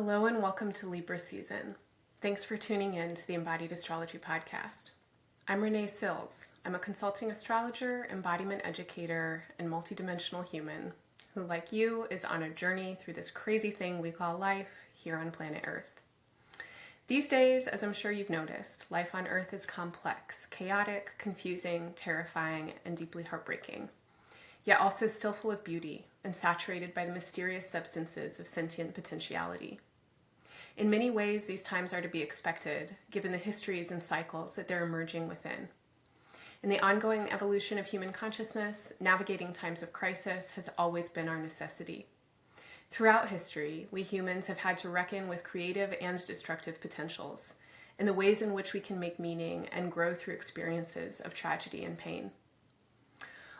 Hello and welcome to Libra season. Thanks for tuning in to the Embodied Astrology podcast. I'm Renee Sills. I'm a consulting astrologer, embodiment educator, and multidimensional human who, like you, is on a journey through this crazy thing we call life here on planet Earth. These days, as I'm sure you've noticed, life on Earth is complex, chaotic, confusing, terrifying, and deeply heartbreaking, yet also still full of beauty and saturated by the mysterious substances of sentient potentiality. In many ways, these times are to be expected, given the histories and cycles that they're emerging within. In the ongoing evolution of human consciousness, navigating times of crisis has always been our necessity. Throughout history, we humans have had to reckon with creative and destructive potentials, and the ways in which we can make meaning and grow through experiences of tragedy and pain.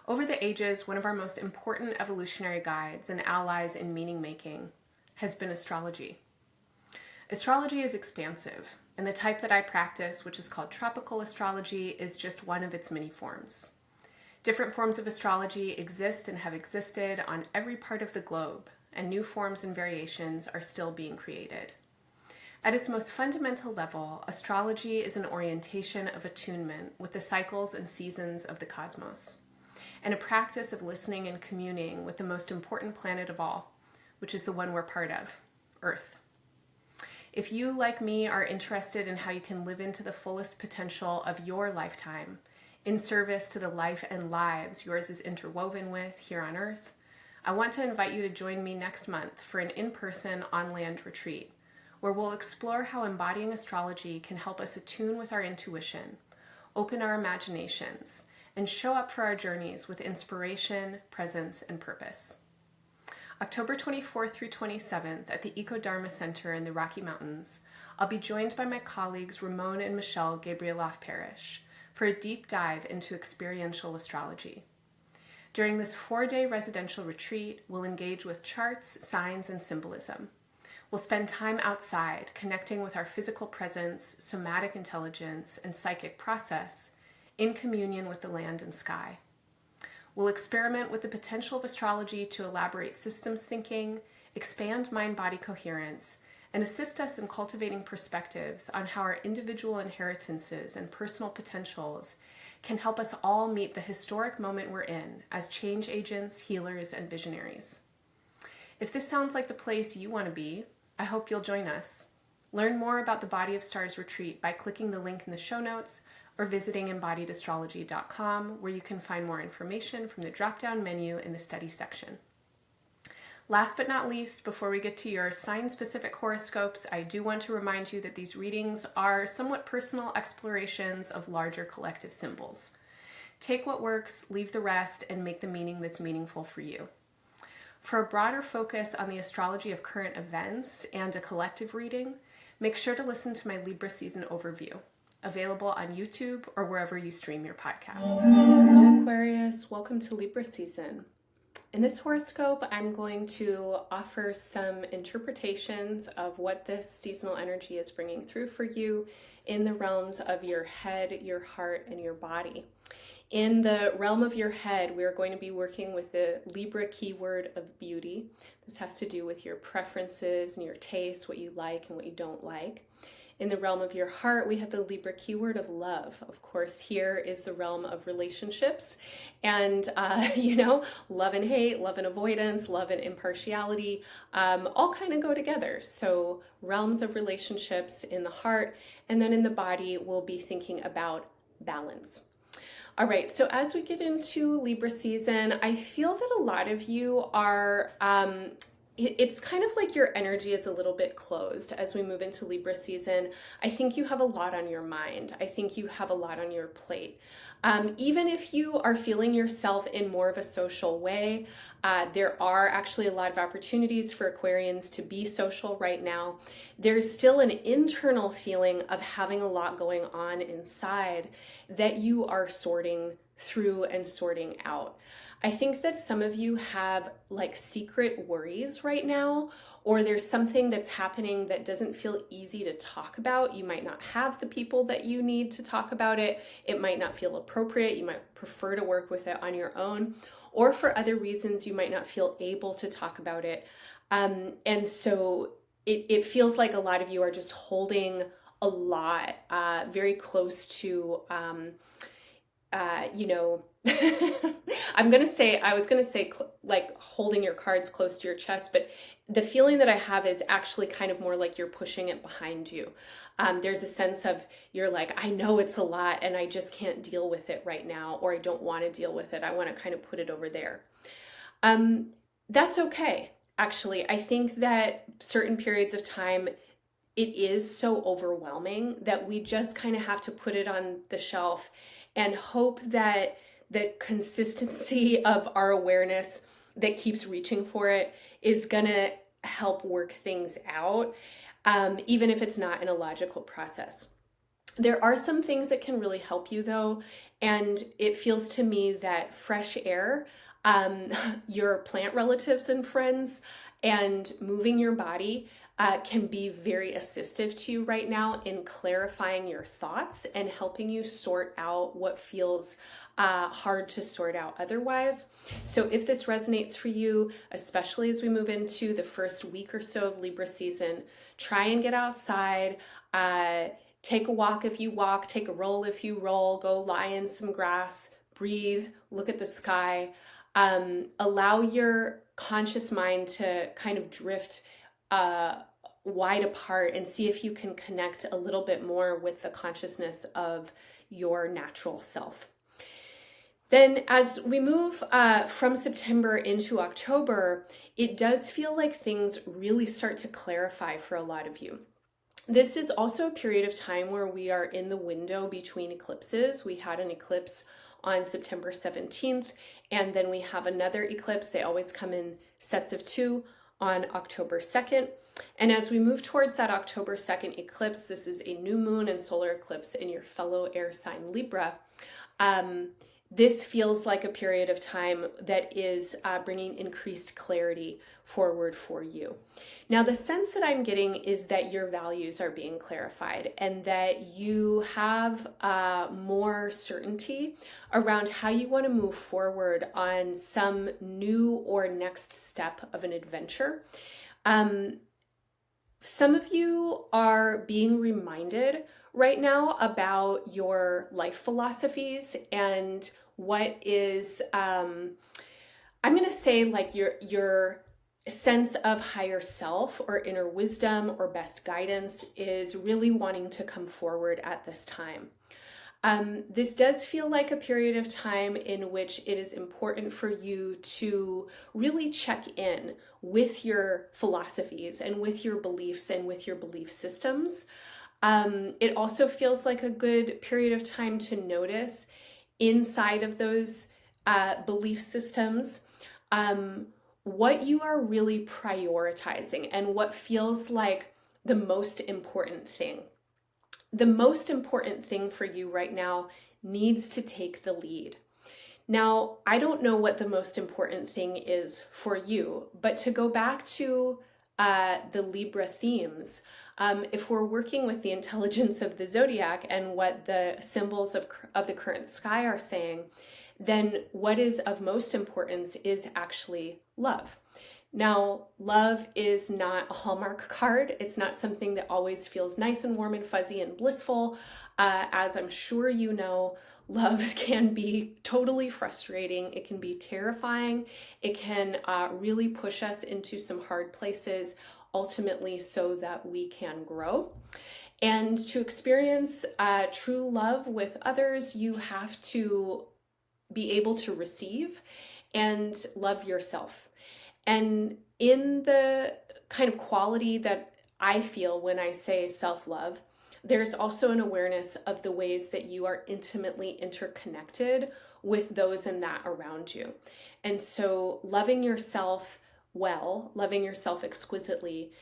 Over the ages, one of our most important evolutionary guides and allies in meaning making has been astrology. Astrology is expansive, and the type that I practice, which is called tropical astrology, is just one of its many forms. Different forms of astrology exist and have existed on every part of the globe, and new forms and variations are still being created. At its most fundamental level, astrology is an orientation of attunement with the cycles and seasons of the cosmos, and a practice of listening and communing with the most important planet of all, which is the one we're part of, Earth. If you, like me, are interested in how you can live into the fullest potential of your lifetime, in service to the life and lives yours is interwoven with here on Earth, I want to invite you to join me next month for an in-person on-land retreat, where we'll explore how embodying astrology can help us attune with our intuition, open our imaginations, and show up for our journeys with inspiration, presence, and purpose. October 24th through 27th at the Eco-Dharma Center in the Rocky Mountains, I'll be joined by my colleagues Ramon and Michelle Gabrieloff-Parrish for a deep dive into experiential astrology. During this 4-day residential retreat, we'll engage with charts, signs, and symbolism. We'll spend time outside, connecting with our physical presence, somatic intelligence, and psychic process, in communion with the land and sky. We'll experiment with the potential of astrology to elaborate systems thinking, expand mind-body coherence, and assist us in cultivating perspectives on how our individual inheritances and personal potentials can help us all meet the historic moment we're in as change agents, healers, and visionaries. If this sounds like the place you want to be, I hope you'll join us. Learn more about the Body of Stars retreat by clicking the link in the show notes or visiting embodiedastrology.com, where you can find more information from the drop-down menu in the study section. Last but not least, before we get to your sign-specific horoscopes, I do want to remind you that these readings are somewhat personal explorations of larger collective symbols. Take what works, leave the rest, and make the meaning that's meaningful for you. For a broader focus on the astrology of current events and a collective reading, make sure to listen to my Libra season overview, available on YouTube or wherever you stream your podcasts. Hello Aquarius, welcome to Libra season. In this horoscope, I'm going to offer some interpretations of what this seasonal energy is bringing through for you in the realms of your head, your heart, and your body. In the realm of your head, we are going to be working with the Libra keyword of beauty. This has to do with your preferences and your tastes, what you like and what you don't like. In the realm of your heart, we have the Libra keyword of love. Of course, here is the realm of relationships and, love and hate, love and avoidance, love and impartiality, all kind of go together. So realms of relationships in the heart, and then in the body, we'll be thinking about balance. All right, so as we get into Libra season, I feel that a lot of you are, it's kind of like your energy is a little bit closed as we move into Libra season. I think you have a lot on your mind. I think you have a lot on your plate. Even if you are feeling yourself in more of a social way, there are actually a lot of opportunities for Aquarians to be social right now. There's still an internal feeling of having a lot going on inside that you are sorting through and sorting out. I think that some of you have like secret worries right now, or there's something that's happening that doesn't feel easy to talk about. You might not have the people that you need to talk about it. It might not feel appropriate. You might prefer to work with it on your own, or for other reasons, you might not feel able to talk about it. And so it feels like a lot of you are just holding a lot, very close to, you know, I was gonna say like holding your cards close to your chest, but the feeling that I have is actually kind of more like you're pushing it behind you. There's a sense of you're like, I know it's a lot and I just can't deal with it right now, or I don't want to deal with it. I want to kind of put it over there. That's okay. Actually, I think that certain periods of time, it is so overwhelming that we just kind of have to put it on the shelf and hope that the consistency of our awareness that keeps reaching for it is gonna help work things out, even if it's not in a logical process. There are some things that can really help you though, and it feels to me that fresh air, your plant relatives and friends, and moving your body can be very assistive to you right now in clarifying your thoughts and helping you sort out what feels hard to sort out otherwise. So if this resonates for you, especially as we move into the first week or so of Libra season, try and get outside. Take a walk if you walk, take a roll if you roll, go lie in some grass, breathe, look at the sky. Allow your conscious mind to kind of drift wide apart and see if you can connect a little bit more with the consciousness of your natural self. Then as we move from September into October, it does feel like things really start to clarify for a lot of you. This is also a period of time where we are in the window between eclipses. We had an eclipse on September 17th, and then we have another eclipse. They always come in sets of 2 on October 2nd. And as we move towards that October 2nd eclipse, this is a new moon and solar eclipse in your fellow air sign Libra. This feels like a period of time that is bringing increased clarity forward for you. Now, the sense that I'm getting is that your values are being clarified and that you have more certainty around how you want to move forward on some new or next step of an adventure. Some of you are being reminded right now about your life philosophies and what is, I'm going to say like your sense of higher self or inner wisdom or best guidance is really wanting to come forward at this time. This does feel like a period of time in which it is important for you to really check in with your philosophies and with your beliefs and with your belief systems. It also feels like a good period of time to notice inside of those belief systems what you are really prioritizing and what feels like the most important thing. The most important thing for you right now needs to take the lead. Now, I don't know what the most important thing is for you, but to go back to the Libra themes, if we're working with the intelligence of the zodiac and what the symbols of the current sky are saying, then what is of most importance is actually love. Now, love is not a Hallmark card. It's not something that always feels nice and warm and fuzzy and blissful. As I'm sure you know, love can be totally frustrating. It can be terrifying. It can really push us into some hard places, ultimately so that we can grow. And to experience true love with others, you have to be able to receive and love yourself. And in the kind of quality that I feel when I say self-love, there's also an awareness of the ways that you are intimately interconnected with those and that around you. And so loving yourself well, loving yourself exquisitely,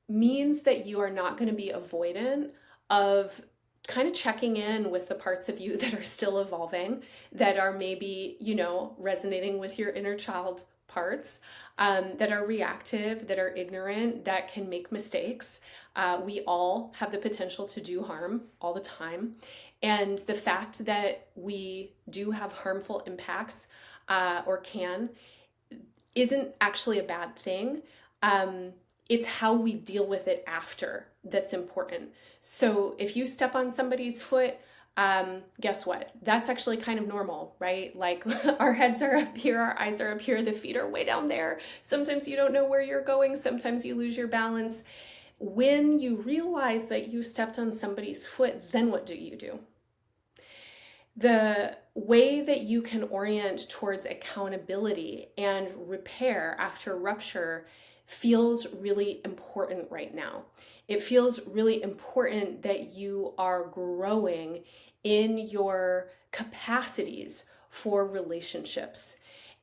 means that you are not going to be avoidant of kind of checking in with the parts of you that are still evolving, that are maybe, resonating with your inner child parts, that are reactive, that are ignorant, that can make mistakes. We all have the potential to do harm all the time. And the fact that we do have harmful impacts, or can, isn't actually a bad thing. it's how we deal with it after that's important. So if you step on somebody's foot, guess what? That's actually kind of normal, right? Like our heads are up here, our eyes are up here, the feet are way down there. Sometimes you don't know where you're going. Sometimes you lose your balance. When you realize that you stepped on somebody's foot, then what do you do? The way that you can orient towards accountability and repair after rupture feels really important right now. It feels really important that you are growing in your capacities for relationships.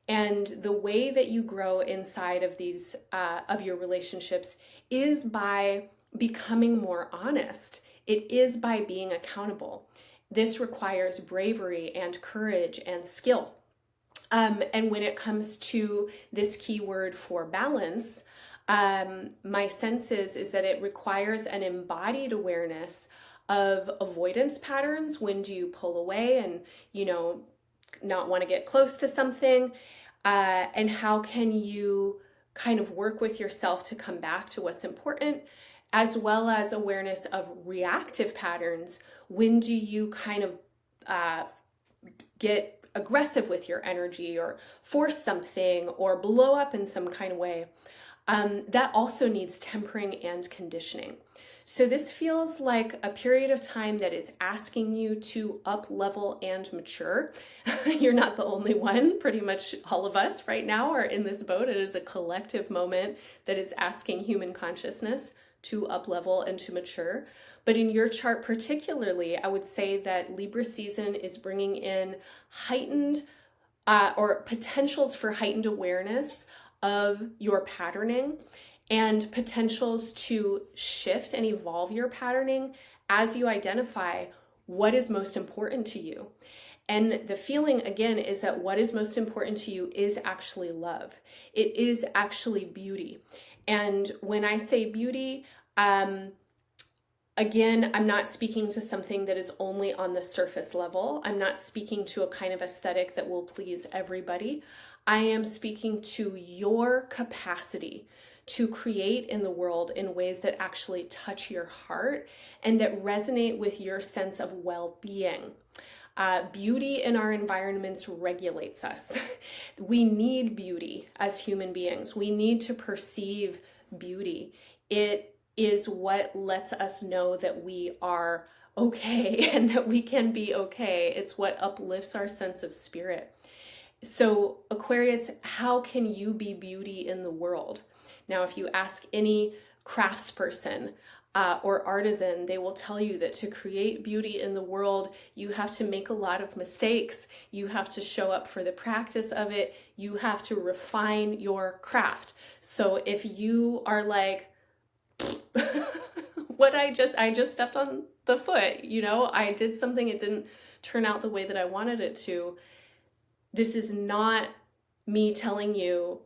And the way that you grow inside of these of your relationships is by becoming more honest. It is by being accountable. This requires bravery and courage and skill. And when it comes to this key word for balance, my sense is that it requires an embodied awareness of avoidance patterns. When do you pull away and, not want to get close to something? And how can you kind of work with yourself to come back to what's important, as well as awareness of reactive patterns. When do you kind of get aggressive with your energy or force something or blow up in some kind of way? That also needs tempering and conditioning. So this feels like a period of time that is asking you to up level and mature. You're not the only one. Pretty much all of us right now are in this boat. It is a collective moment that is asking human consciousness to up level and to mature. But in your chart particularly, I would say that Libra season is bringing in heightened or potentials for heightened awareness of your patterning and potentials to shift and evolve your patterning as you identify what is most important to you. And the feeling, again, is that what is most important to you is actually love. It is actually beauty. And when I say beauty, again, I'm not speaking to something that is only on the surface level. I'm not speaking to a kind of aesthetic that will please everybody. I am speaking to your capacity to create in the world in ways that actually touch your heart and that resonate with your sense of well-being. Beauty in our environments regulates us. We need beauty as human beings. We need to perceive beauty. It is what lets us know that we are okay and that we can be okay. It's what uplifts our sense of spirit. So Aquarius, how can you be beauty in the world? Now, if you ask any craftsperson or artisan, they will tell you that to create beauty in the world, you have to make a lot of mistakes. You have to show up for the practice of it. You have to refine your craft. So if you are like, I just stepped on the foot, I did something, it didn't turn out the way that I wanted it to. This is not me telling you,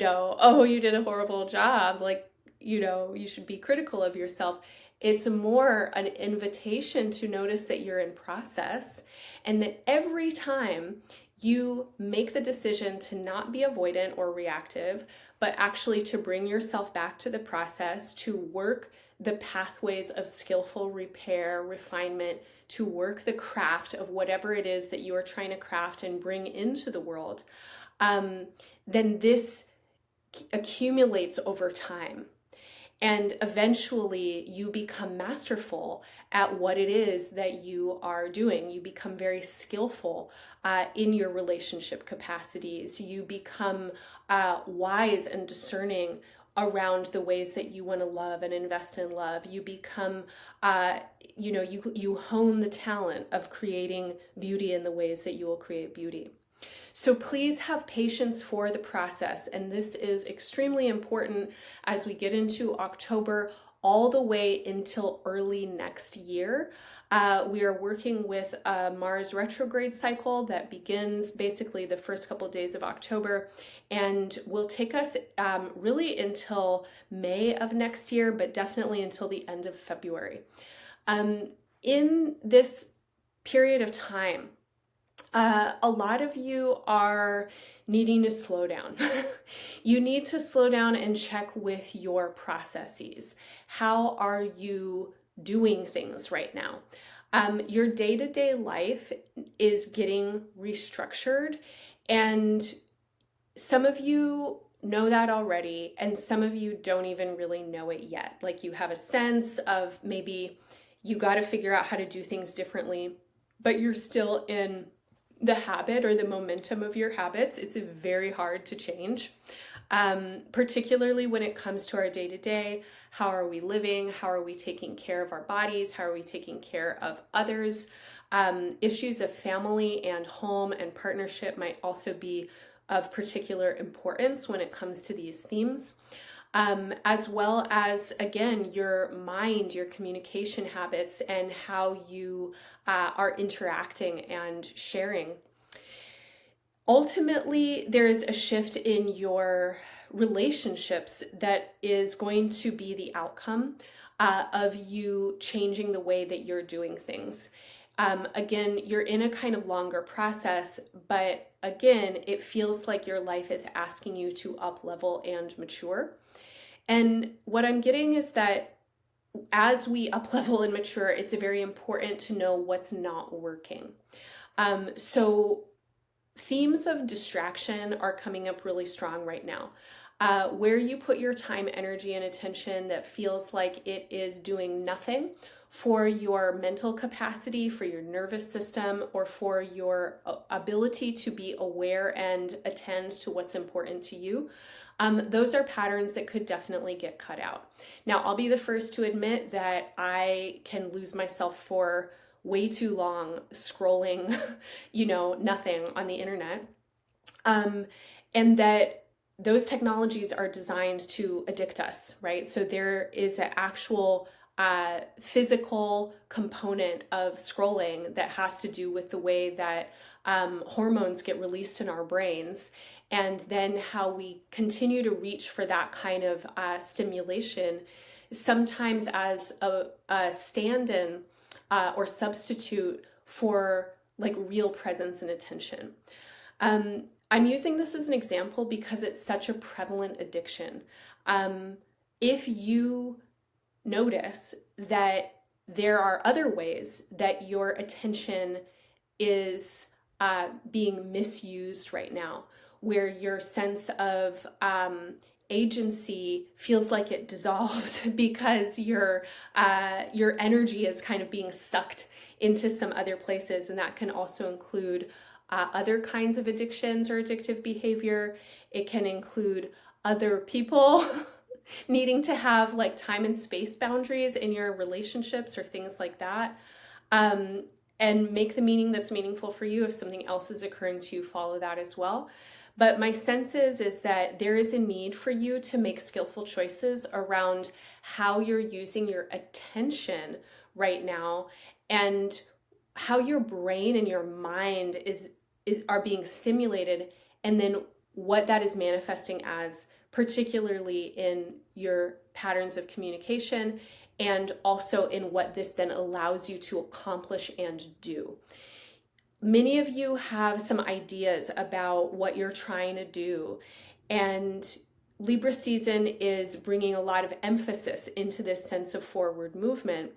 oh, you did a horrible job. Like, you should be critical of yourself. It's more an invitation to notice that you're in process and that every time you make the decision to not be avoidant or reactive, but actually to bring yourself back to the process, to work the pathways of skillful repair, refinement, to work the craft of whatever it is that you are trying to craft and bring into the world, then this accumulates over time. And eventually you become masterful at what it is that you are doing. You become very skillful in your relationship capacities. You become wise and discerning around the ways that you want to love and invest in love. You become, you hone the talent of creating beauty in the ways that you will create beauty. So please have patience for the process. And this is extremely important as we get into October all the way until early next year. We are working with a Mars retrograde cycle that begins basically the first couple of days of October and will take us really until May of next year, but definitely until the end of February. In this period of time, A lot of you are needing to slow down. You need to slow down and check with your processes. How are you doing things right now? Your day-to-day life is getting restructured, and some of you know that already, and some of you don't even really know it yet. Like, you have a sense of maybe you got to figure out how to do things differently, but you're still in the habit or the momentum of your habits. It's very hard to change, particularly when it comes to our day to day. How are we living? How are we taking care of our bodies? How are we taking care of others? Issues of family and home and partnership might also be of particular importance when it comes to these themes. As well as, again, your mind, your communication habits, and how you are interacting and sharing. Ultimately, there is a shift in your relationships that is going to be the outcome of you changing the way that you're doing things. Again, you're in a kind of longer process, but again, it feels like your life is asking you to up level and mature. And what I'm getting is that as we up level and mature, it's very important to know what's not working. So themes of distraction are coming up really strong right now. Where you put your time, energy, and attention that feels like it is doing nothing for your mental capacity, for your nervous system, or for your ability to be aware and attend to what's important to you. Those are patterns that could definitely get cut out. Now, I'll be the first to admit that I can lose myself for way too long scrolling, nothing on the internet. And that those technologies are designed to addict us, right? So there is an actual physical component of scrolling that has to do with the way that hormones get released in our brains, and then how we continue to reach for that kind of stimulation, sometimes as a stand-in or substitute for like real presence and attention. I'm using this as an example because it's such a prevalent addiction. If you notice that there are other ways that your attention is being misused right now, where your sense of agency feels like it dissolves because your energy is kind of being sucked into some other places, and that can also include other kinds of addictions or addictive behavior. It can include other people needing to have like time and space boundaries in your relationships or things like that. And make the meaning that's meaningful for you. If something else is occurring to you, follow that as well. But my sense is that there is a need for you to make skillful choices around how you're using your attention right now, and how your brain and your mind are being stimulated, and then what that is manifesting as, particularly in your patterns of communication, and also in what this then allows you to accomplish and do. Many of you have some ideas about what you're trying to do, and Libra season is bringing a lot of emphasis into this sense of forward movement.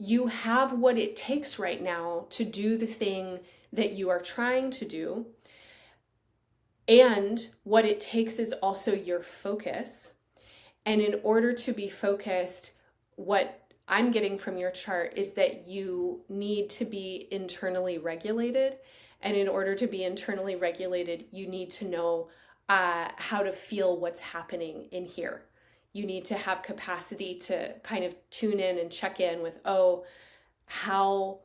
You have what it takes right now to do the thing that you are trying to do, and what it takes is also your focus. And in order to be focused, what I'm getting from your chart is that you need to be internally regulated. And in order to be internally regulated, you need to know how to feel what's happening in here. You need to have capacity to kind of tune in and check in with, oh, how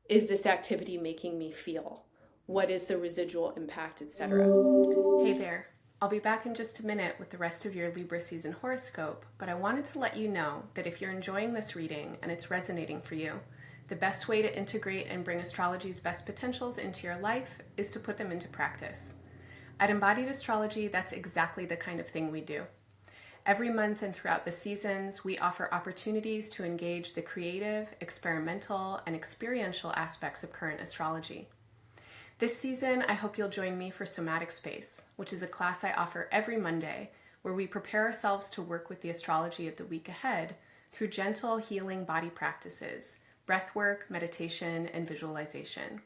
is this activity making me feel? What is the residual impact, etc.? Hey there. I'll be back in just a minute with the rest of your Libra season horoscope, but I wanted to let you know that if you're enjoying this reading and it's resonating for you, the best way to integrate and bring astrology's best potentials into your life is to put them into practice. At Embodied Astrology, that's exactly the kind of thing we do. Every month and throughout the seasons, we offer opportunities to engage the creative, experimental, and experiential aspects of current astrology. This season, I hope you'll join me for Somatic Space, which is a class I offer every Monday, where we prepare ourselves to work with the astrology of the week ahead through gentle, healing body practices, breathwork, meditation, and visualization.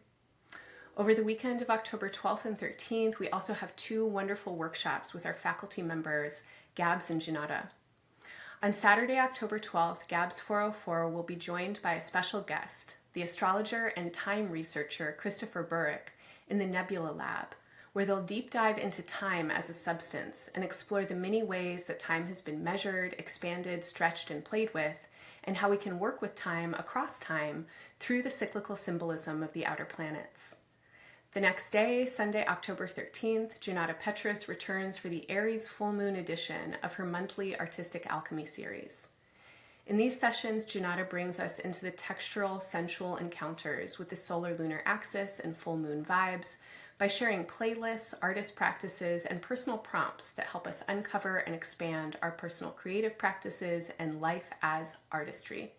Over the weekend of October 12th and 13th, we also have 2 wonderful workshops with our faculty members, Gabs and Junata. On Saturday, October 12th, Gabs 404 will be joined by a special guest, the astrologer and time researcher Christopher Burrick, in the Nebula Lab, where they'll deep dive into time as a substance and explore the many ways that time has been measured, expanded, stretched, and played with, and how we can work with time across time through the cyclical symbolism of the outer planets. The next day, Sunday, October 13th, Junata Petrus returns for the Aries full moon edition of her monthly Artistic Alchemy series. In these sessions, Junata brings us into the textural, sensual encounters with the solar-lunar axis and full moon vibes by sharing playlists, artist practices, and personal prompts that help us uncover and expand our personal creative practices and life as artistry.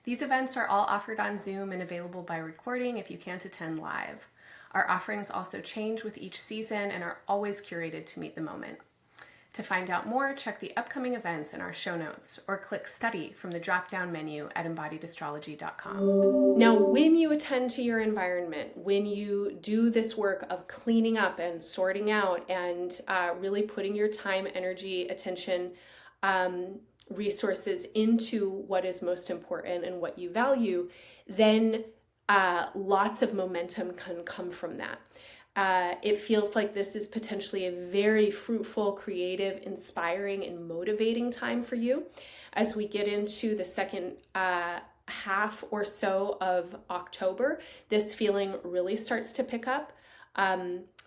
These events are all offered on Zoom and available by recording if you can't attend live. Our offerings also change with each season and are always curated to meet the moment. To find out more, check the upcoming events in our show notes or click Study from the drop-down menu at embodiedastrology.com. Now, when you attend to your environment, when you do this work of cleaning up and sorting out and really putting your time, energy, attention, resources into what is most important and what you value, then lots of momentum can come from that. It feels like this is potentially a very fruitful, creative, inspiring, and motivating time for you. As we get into the second half or so of October, this feeling really starts to pick up.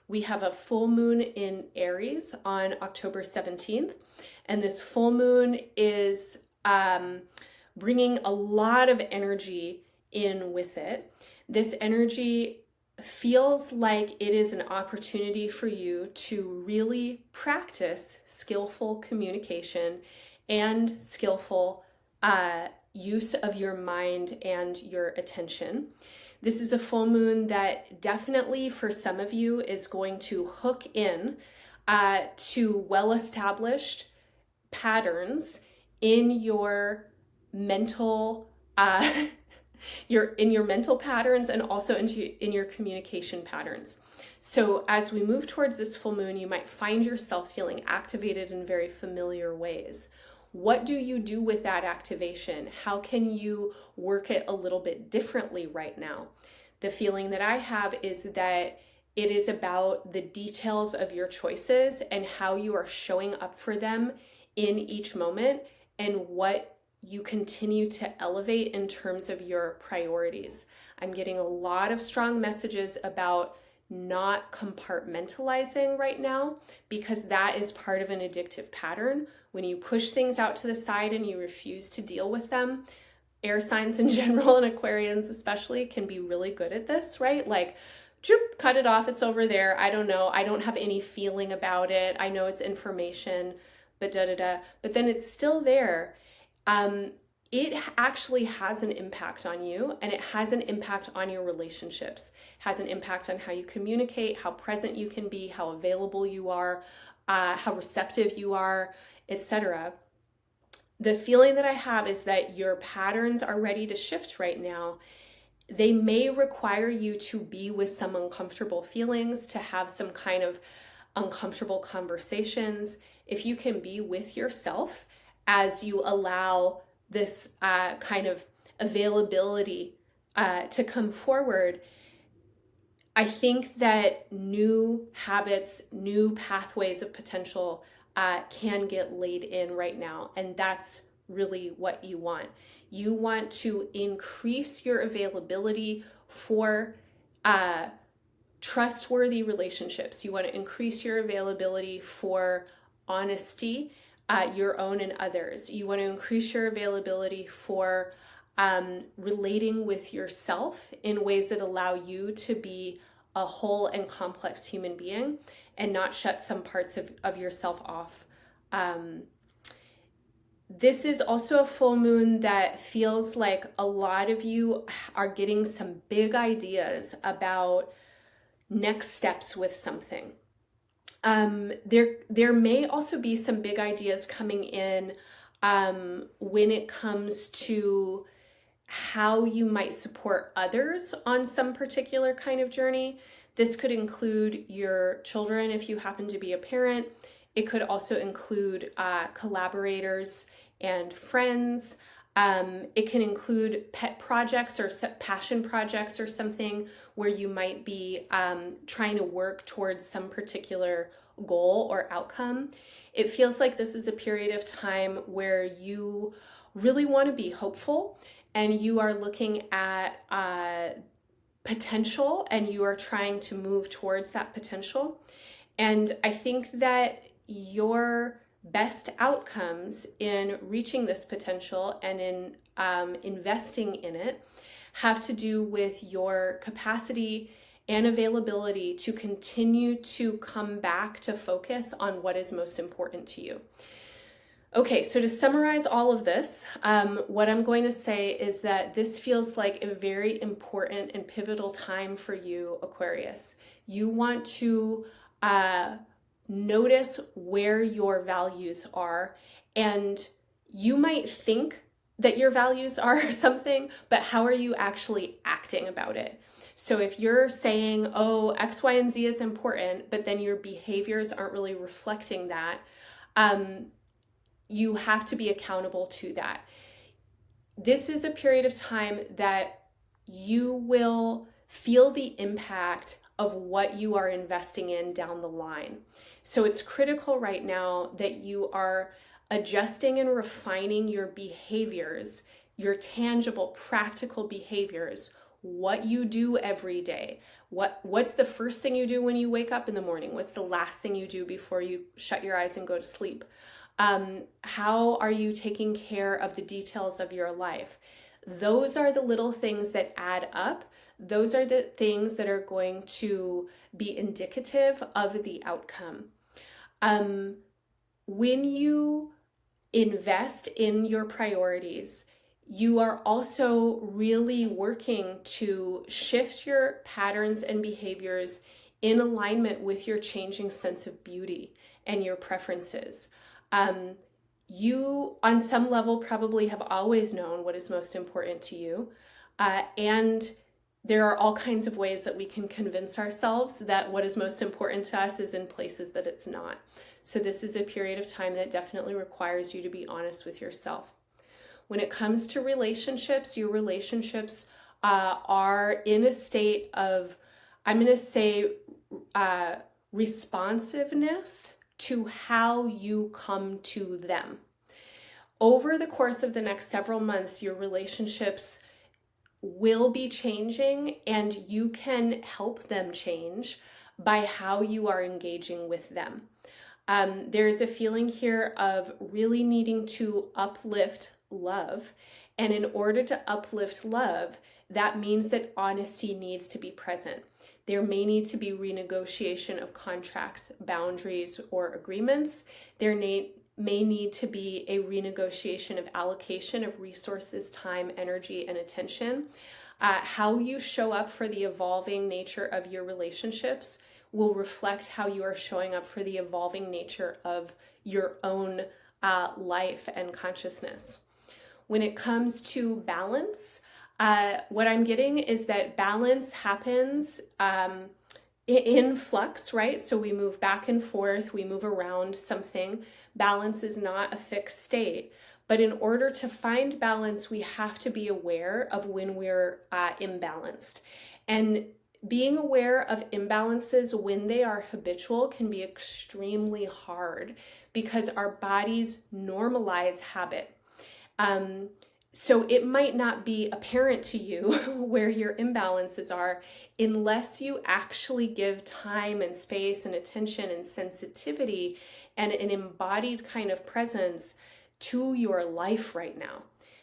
We have a full moon in Aries on October 17th, and this full moon is bringing a lot of energy in with it. This energy feels like it is an opportunity for you to really practice skillful communication and skillful use of your mind and your attention. This is a full moon that definitely for some of you is going to hook in to well-established patterns in your mental in your mental patterns and also in your communication patterns. So as we move towards this full moon, you might find yourself feeling activated in very familiar ways. What do you do with that activation? How can you work it a little bit differently right now? The feeling that I have is that it is about the details of your choices and how you are showing up for them in each moment and what you continue to elevate in terms of your priorities. I'm getting a lot of strong messages about not compartmentalizing right now, because that is part of an addictive pattern. When you push things out to the side and you refuse to deal with them, air signs in general and Aquarians especially can be really good at this, right? Like, cut it off, it's over there. I don't know. I don't have any feeling about it. I know it's information, but but then it's still there. It actually has an impact on you, and it has an impact on your relationships, has an impact on how you communicate, how present you can be, how available you are, how receptive you are, etc. The feeling that I have is that your patterns are ready to shift right now. They may require you to be with some uncomfortable feelings, to have some kind of uncomfortable conversations. If you can be with yourself as you allow this kind of availability to come forward, I think that new habits, new pathways of potential can get laid in right now. And that's really what you want. You want to increase your availability for trustworthy relationships. You want to increase your availability for honesty, your own and others. You want to increase your availability for relating with yourself in ways that allow you to be a whole and complex human being and not shut some parts of yourself off This is also a full moon that feels like a lot of you are getting some big ideas about next steps with something. There may also be some big ideas coming in when it comes to how you might support others on some particular kind of journey. This could include your children if you happen to be a parent. It could also include collaborators and friends. It can include pet projects or passion projects or something where you might be trying to work towards some particular goal or outcome. It feels like this is a period of time where you really want to be hopeful and you are looking at potential and you are trying to move towards that potential. And I think that your best outcomes in reaching this potential and in investing in it have to do with your capacity and availability to continue to come back to focus on what is most important to you. Okay, so to summarize all of this, what I'm going to say is that this feels like a very important and pivotal time for you, Aquarius. You want to notice where your values are, and you might think that your values are something, but how are you actually acting about it? So if you're saying, oh, X, Y, and Z is important, but then your behaviors aren't really reflecting that, you have to be accountable to that. This is a period of time that you will feel the impact of what you are investing in down the line. So it's critical right now that you are adjusting and refining your behaviors, your tangible, practical behaviors, what you do every day. What's the first thing you do when you wake up in the morning? What's the last thing you do before you shut your eyes and go to sleep? How are you taking care of the details of your life? Those are the little things that add up. Those are the things that are going to be indicative of the outcome. When you invest in your priorities, you are also really working to shift your patterns and behaviors in alignment with your changing sense of beauty and your preferences. You, on some level, probably have always known what is most important to you. And there are all kinds of ways that we can convince ourselves that what is most important to us is in places that it's not. So this is a period of time that definitely requires you to be honest with yourself. When it comes to relationships, your relationships are in a state of, I'm going to say, responsiveness to how you come to them. Over the course of the next several months, your relationships will be changing, and you can help them change by how you are engaging with them. There's a feeling here of really needing to uplift love. And in order to uplift love, that means that honesty needs to be present. There may need to be renegotiation of contracts, boundaries, or agreements. There may need to be a renegotiation of allocation of resources, time, energy, and attention. How you show up for the evolving nature of your relationships will reflect how you are showing up for the evolving nature of your own life and consciousness. When it comes to balance, what I'm getting is that balance happens in flux, right? So we move back and forth, we move around something. Balance is not a fixed state. But in order to find balance, we have to be aware of when we're imbalanced. And being aware of imbalances when they are habitual can be extremely hard because our bodies normalize habit. So it might not be apparent to you where your imbalances are unless you actually give time and space and attention and sensitivity and an embodied kind of presence to your life right now.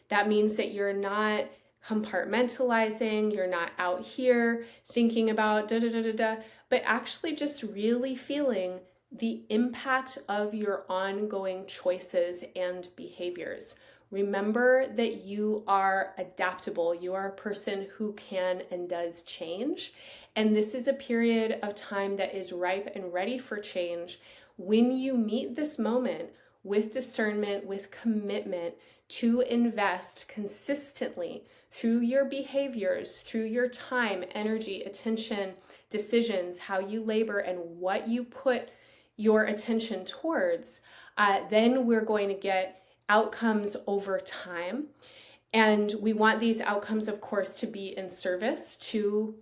That means that you're not compartmentalizing, you're not out here thinking about but actually just really feeling the impact of your ongoing choices and behaviors. Remember that you are adaptable. You are a person who can and does change. And this is a period of time that is ripe and ready for change. When you meet this moment with discernment, with commitment to invest consistently through your behaviors, through your time, energy, attention, decisions, how you labor, and what you put your attention towards, then we're going to get outcomes over time. And we want these outcomes, of course, to be in service to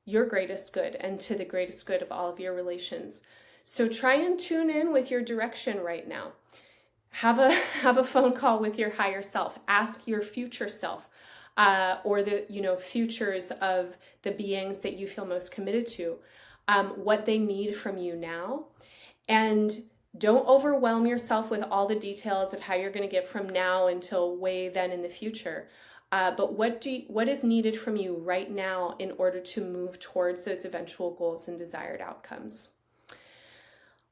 your greatest good and to the greatest good of all of your relations. So try and tune in with your direction right now. Have a phone call with your higher self. Ask your future self, or the futures of the beings that you feel most committed to, what they need from you now. And don't overwhelm yourself with all the details of how you're going to get from now until way then in the future. But what is needed from you right now in order to move towards those eventual goals and desired outcomes?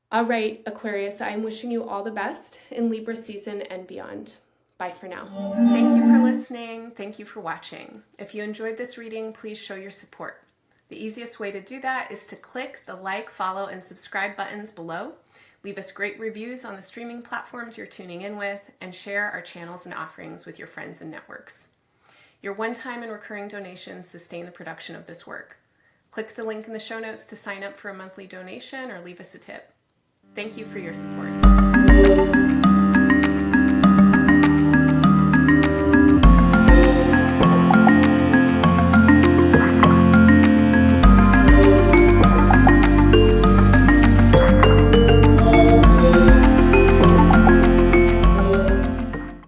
All right, Aquarius, I'm wishing you all the best in Libra season and beyond. Bye for now. Thank you for listening. Thank you for watching. If you enjoyed this reading, please show your support. The easiest way to do that is to click the like, follow, and subscribe buttons below. Leave us great reviews on the streaming platforms you're tuning in with, and share our channels and offerings with your friends and networks. Your one-time and recurring donations sustain the production of this work. Click the link in the show notes to sign up for a monthly donation or leave us a tip. Thank you for your support.